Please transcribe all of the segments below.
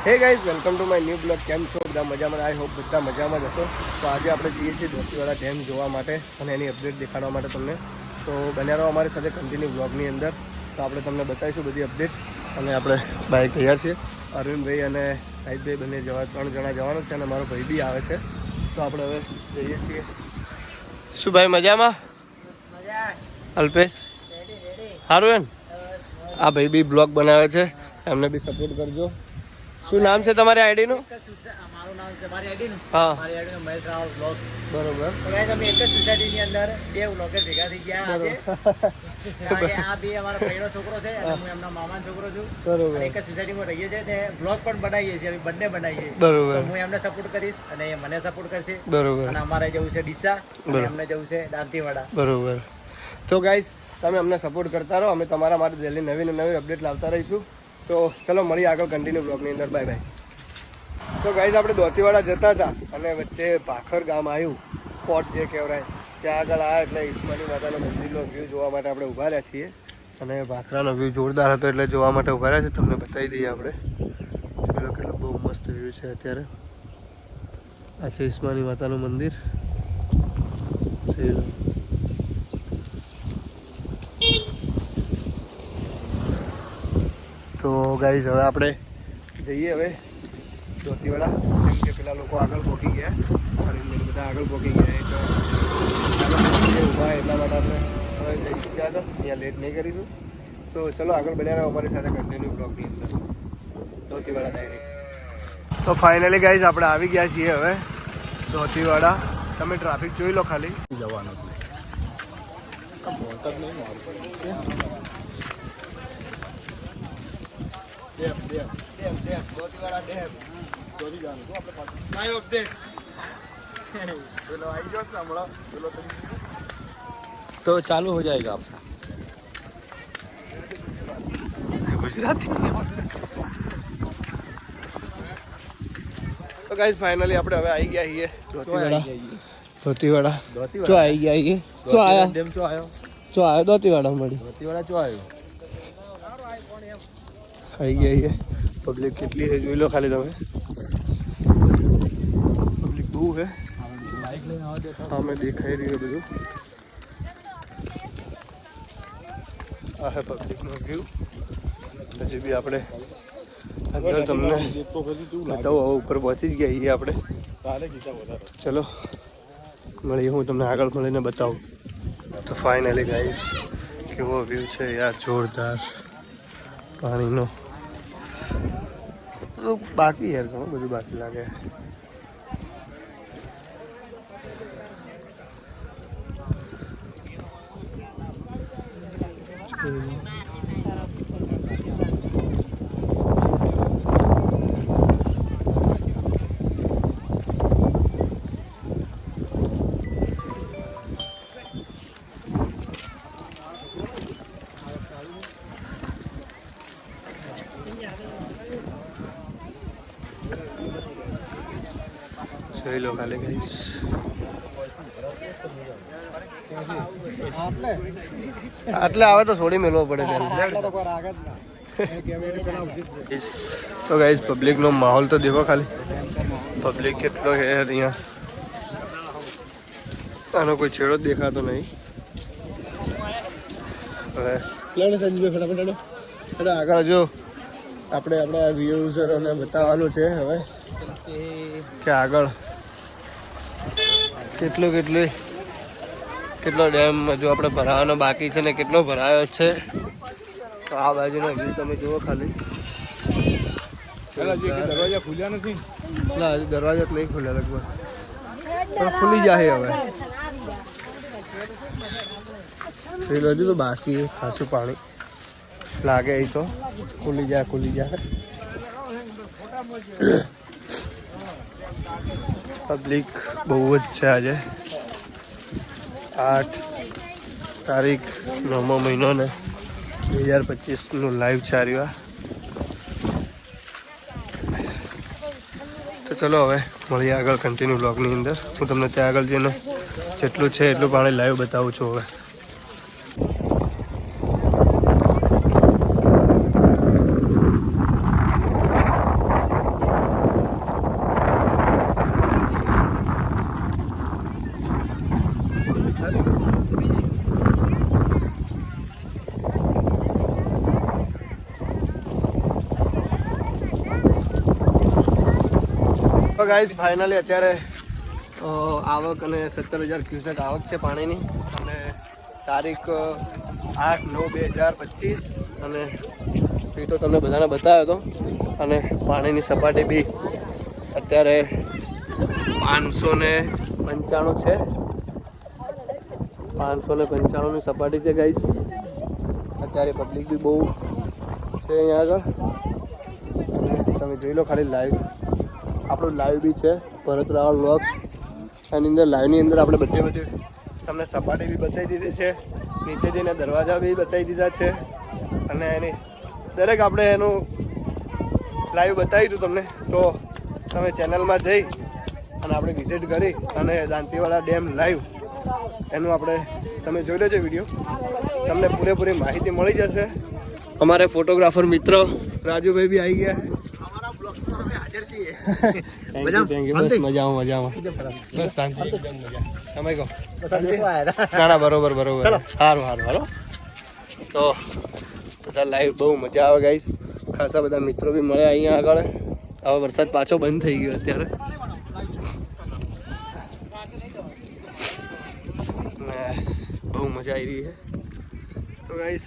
Hey guys, welcome to my new blog. કેમ છો બધા? મજામાં? આઈ હોપ બધા મજામાં જ હશો. તો આજે આપણે જઈએ છીએ ધોતીવાડા ડેમ જોવા માટે અને એની અપડેટ દેખાડવા માટે તમને. તો બન્યા રહો અમારી સાથે કન્ટિન્યુ બ્લોગની અંદર. તો આપણે તમને બતાવીશું બધી અપડેટ. અને આપણે બાઇક તૈયાર છીએ. અરવિંદભાઈ અને સાહિદભાઈ બંને 3 જણા જવાનું છે અને મારો ભાઈ બી આવે છે. તો આપણે હવે જઈએ છીએ. શું ભાઈ, મજામાં? અલ્પેશ સારું એમ? આ ભાઈ બી બ્લોગ બનાવે છે, એમને બી સપોર્ટ કરજો. શું નામ છે તમારી આઈડીનું? મારું નામ છે મારી આઈડીનું. હા, મારી આઈડીનું મહેશ રાવલ બ્લોગ. બરોબર. તો ગાઈસ અમે એક જ સોસાયટીની અંદર 2 વ્લોગર ભેગા થઈ ગયા આજે. આ બે અમારા ભાઈનો છોકરો છે અને હું એમના મામાનો છોકરો છું. બરોબર. એક જ સોસાયટીમાં રહીએ છીએ ને બ્લોગ પણ બનાવીએ છીએ, અમે બંને બનાવીએ. બરોબર. તો હું એમને સપોર્ટ કરીશ અને એ મને સપોર્ટ કરશે. બરોબર. અને અમારે જવું છે ડીસા અને એમને જવું છે દાંતીવાડા. બરોબર. તો ગાઈસ, તમે અમને સપોર્ટ કરતા રહો. અમે તમારા માટે ડેલી નવી અપડેટ લાવતા રહીશું. તો ચલો મળીએ આગળ કન્ટિન્યુ બ્લોગની અંદર. Bye bye. તો ગાઈઝ, આપણે દોતીવાડા જતા હતા અને વચ્ચે ભાખર ગામ આવ્યું, કોટ જે કહેવાય, ત્યાં આગળ આવ્યા એટલે ઈસ્માની માતાના મંદિરનો વ્યૂ જોવા માટે આપણે ઊભા રહ્યા છીએ. અને ભાખરાનો વ્યૂ જોરદાર હતો એટલે જોવા માટે ઊભા રહ્યા છે. તમને બતાવી દઈએ આપણે. પેલો કેટલો બહુ મસ્ત વ્યૂ છે અત્યારે. આ છે ઈસ્માની માતાનું મંદિર. તો ગાઈઝ, હવે આપણે જઈએ હવે ધોતીવાડા. કેમ કે પેલા લોકો આગળ પહોંચી ગયા અને બધા આગળ પહોંચી ગયા એટલે ઊભા એટલા માટે આપણે હવે જઈશું ત્યાં તો ત્યાં લેટ નહીં કરીશું. તો ચલો આગળ બન્યા રહો અમારી સાથે કન્ટિન્યુ બ્લોગની અંદર. ધોતીવાડા ડાયરેક્ટ. તો ફાઇનલી ગાઈઝ, આપણે આવી ગયા છીએ હવે ધોતીવાડા. તમે ટ્રાફિક જોઈ લો ખાલી. જવાનું तो चालू हो जाएगा आपका ગુજરાતી. તો ગાઈઝ, ફાઇનલી આપણે હવે આવી ગયા છીએ ધોતીવાડા. ધોતીવાડા ચો આવી ગયા છીએ. ચો આયા ડેમ ચો આવ્યો ધોતીવાડા મળી. ધોતીવાડા ચો આવ્યો આવી ગયા છીએ. પબ્લિક કેટલી છે જોઈ લો ખાલી તમે. પબ્લિક બહુ છે. બાઇક લઈને આવો તો અમે દેખાઈ રહ્યું બધું. આ હે પબ્લિકનો વ્યૂ. હજી બી આપણે અંદર તમને બતાવો. હવે ઉપર પહોંચી જ ગયા છીએ આપણે. ચલો મળીએ, હું તમને આગળ મળીને બતાવું. તો ફાઇનલી ગાઈસ, કેવો વ્યૂ છે યાર, જોરદાર. પાણીનો બાકી યાર, ઘણું બધું બાકી લાગે. જોઈ લો ખાલી ગાઈસ. આટલે આવે તો છોડી મેળવો પડે. તો ગાઈસ, પબ્લિકનો માહોલ તો દેખો ખાલી. પબ્લિક કેટલો છે અહીંયા. આનો કોઈ છેડો જ દેખાતો નહીં. હવે ફટાફટ આગળ જો આપણે આપણા વ્યુઝરોને બતાવવાનું છે હવે કે આગળ કેટલો ડેમ હજુ આપણે ભરાવાનો બાકી છે ને કેટલો ભરાયો છે. તો આ બાજુનો વ્યૂ તમે જુઓ ખાલી. દરવાજા ખુલ્યા નથી. ના, હજુ દરવાજા જ નહીં ખુલ્યા લગભગ, પણ ખુલી જાય હવે. હજુ તો બાકી ખાસું પાણી લાગે. એ તો ખુલી જાય. પબ્લિક બહુ જ છે આજે. 8 તારીખ 9મો મહિનો ને 2025નું લાઈવ છે આ. તો ચલો હવે મળીએ આગળ કન્ટિન્યુ બ્લોગની અંદર. હું તમને ત્યાં આગળ જઈને જેટલું છે એટલું પાણી લાઈવ બતાવું છું હવે. ગાઈસ ફાઇનલી અત્યારે આવક અને 17,000 ક્યુસેક આવક છે પાણીની અને તારીખ 8/9/2025 અને એ તો તમને બધાને બતાવ્યો હતો અને પાણીની સપાટી બી અત્યારે 595 છે 595ની સપાટી છે ગાઈસ અત્યારે પબ્લિક બી બહુ છે અહીંયા આગળ અને તમે જોઈ લો ખાલી લાઈવ આપણું લાઈવ બી છે ભરત રાવળ વ્લોગ્સ એની અંદર લાઈવની અંદર આપણે બધી તમને સપાટી બી બતાવી દીધી છે નીચે જઈને દરવાજા બી બતાવી દીધા છે અને એની દરેક આપણે એનું લાઈવ બતાવી દીધું તમને તો તમે ચેનલમાં જઈ અને આપણે વિઝિટ કરી અને દાંતીવાડા ડેમ લાઈવ એનું આપણે તમે જોઈ લેજો વિડીયો તમને પૂરેપૂરી માહિતી મળી જશે અમારે ફોટોગ્રાફર મિત્ર રાજુભાઈ બી આવી ગયા થેન્ક યુ બસ મજામાં બસ શાંતિ એકદમ મજા તમે કહો ના બરોબર સારું હાલો તો બધા લાઈવ બહુ મજા આવે ગાઈસ ખાસા બધા મિત્રો બી મળ્યા અહીંયા આગળ હવે વરસાદ પાછો બંધ થઈ ગયો અત્યારે બહુ મજા આવી રહી છે તો ગાઈસ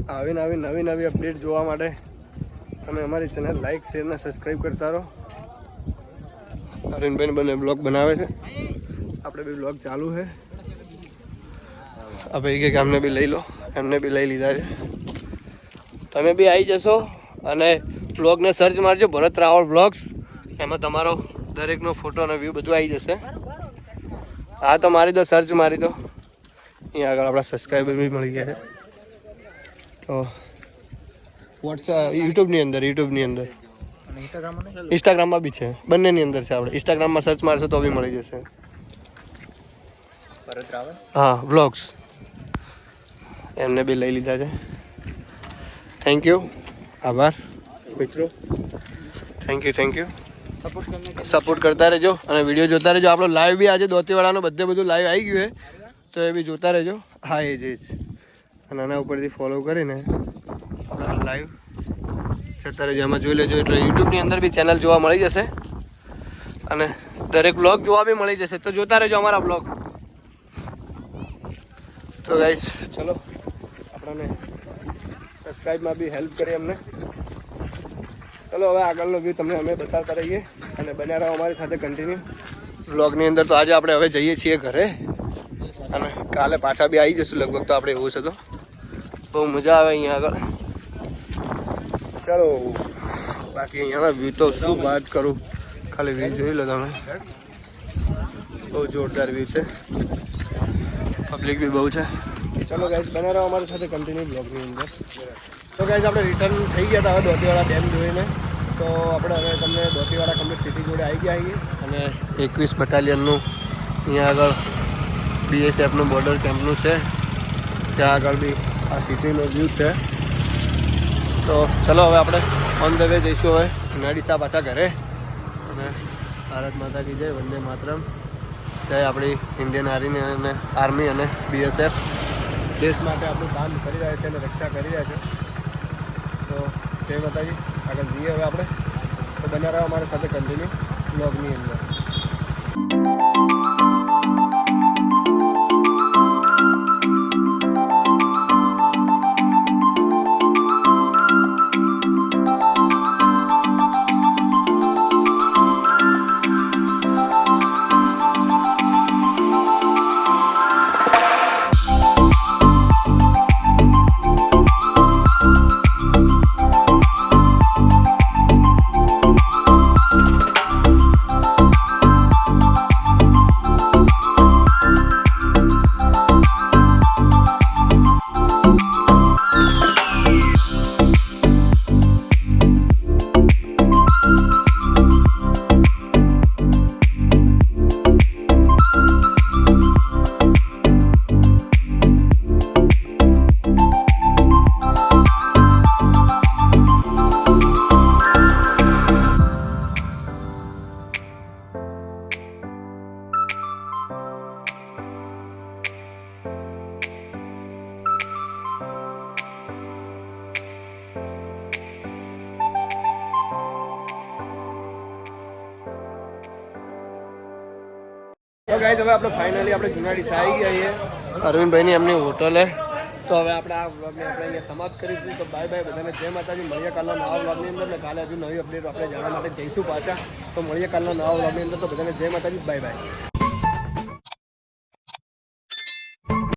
આવીને નવી અપડેટ જોવા માટે તમે અમારી ચેનલ લાઈક શેર અને સબસ્ક્રાઈબ કરતા રહો અરવિંદભાઈ બંને બ્લોગ બનાવે છે આપણે બી બ્લોગ ચાલુ છે આ ભાઈ કે અમને બી લઈ લો એમને બી લઈ લીધા છે તમે બી આવી જશો અને બ્લોગને સર્ચ મારજો ભરત રાવળ બ્લોગ્સ એમાં તમારો દરેકનો ફોટો અને વ્યૂ બધું આવી જશે હા તો મારી દો સર્ચ મારી દો અહીંયા આગળ આપણા સબસ્ક્રાઈબર બી મળી ગયા છે તો યુટ્યુબની અંદર ઇન્સ્ટાગ્રામમાં બી છે બંનેની અંદર છે આપણે ઇન્સ્ટાગ્રામમાં સર્ચ મારશો તો બી મળી જશે હા વ્લોગ્સ એમને બી લઈ લીધા છે થેન્ક યુ આભાર મિત્રો થેન્ક યુ સપોર્ટ કરતા રહેજો અને વિડીયો જોતા રહેજો આપણો લાઈવ બી આજે દોતીવાડાનો બધું લાઈવ આવી ગયું છે તો એ બી જોતા રહેજો હા એ જ અને આના ઉપરથી ફોલો કરીને આપણા લાઈવ જતા રહેજો એમાં જોઈ લેજો એટલે યુટ્યુબની અંદર બી ચેનલ જોવા મળી જશે અને દરેક બ્લોગ જોવા બી મળી જશે તો જોતા રહેજો અમારા બ્લોગ તો ગાઈસ ચલો આપણને સબસ્ક્રાઈબમાં બી હેલ્પ કરી અમને ચલો હવે આગળનો વ્યૂ તમને અમે બતાવતા રહીએ અને બન્યા રહો અમારી સાથે કન્ટિન્યુ બ્લોગની અંદર તો આજે આપણે હવે જઈએ છીએ ઘરે અને કાલે પાછા બી આવી જશું લગભગ તો આપણે એવું છે તો બહુ મજા આવે અહીંયા આગળ ચાલો બાકી અહીંયાના વ્યૂ તો શું વાત કરું ખાલી વ્યૂ જોઈ લો તમે બહુ જોરદાર વ્યૂ છે પબ્લિક બી બહુ છે ચલો ગાઈસ બના રહો અમારી સાથે કન્ટિન્યુ બ્લોગની અંદર તો ગાઈસ આપણે રિટર્ન થઈ ગયા હતા હવે દોતીવાડા ડેમ જોઈને તો આપણે હવે તમને દોતીવાડા કમ્પ્લીટ સિટી જોડે આવી ગયા અને 21 બટાલિયનનું અહીંયા આગળ BSFનું બોર્ડર કેમ્પનું છે ત્યાં આગળ બી આ સિટીનો વ્યૂ છે તો ચલો હવે આપણે ઓન ધ વે જઈશું હવે નાડીસા પાછા ઘરે અને ભારત માતા કી જય વંદે માતરમ જય આપણી ઇન્ડિયન આર્મી અને BSF દેશ માટે આપણું કામ કરી રહ્યા છે અને રક્ષા કરી રહ્યા છે તો જય માતાજી આગળ જઈએ હવે આપણે તો બન્યા રહો અમારી સાથે કન્ટિન્યુ બ્લોગની અંદર ગાઈઝ હવે આપણે ફાઇનલી આપણે જુનાડી આવી ગયા છીએ અરવિંદભાઈની એમની હોટલે. તો હવે આપણે આ વ્લોગને આપણે અહીંયા સમાપ્ત કરીશું. તો બાય બાય બધાને જય માતાજી. મળીએ કાલના નવા વ્લોગની અંદર ને કાલે હજુ નવી અપડેટ આપણે જાણવા માટે જઈશું પાછા. તો મળીએ કાલના નવા વ્લોગની અંદર. તો બધાને જય માતાજી. Bye bye.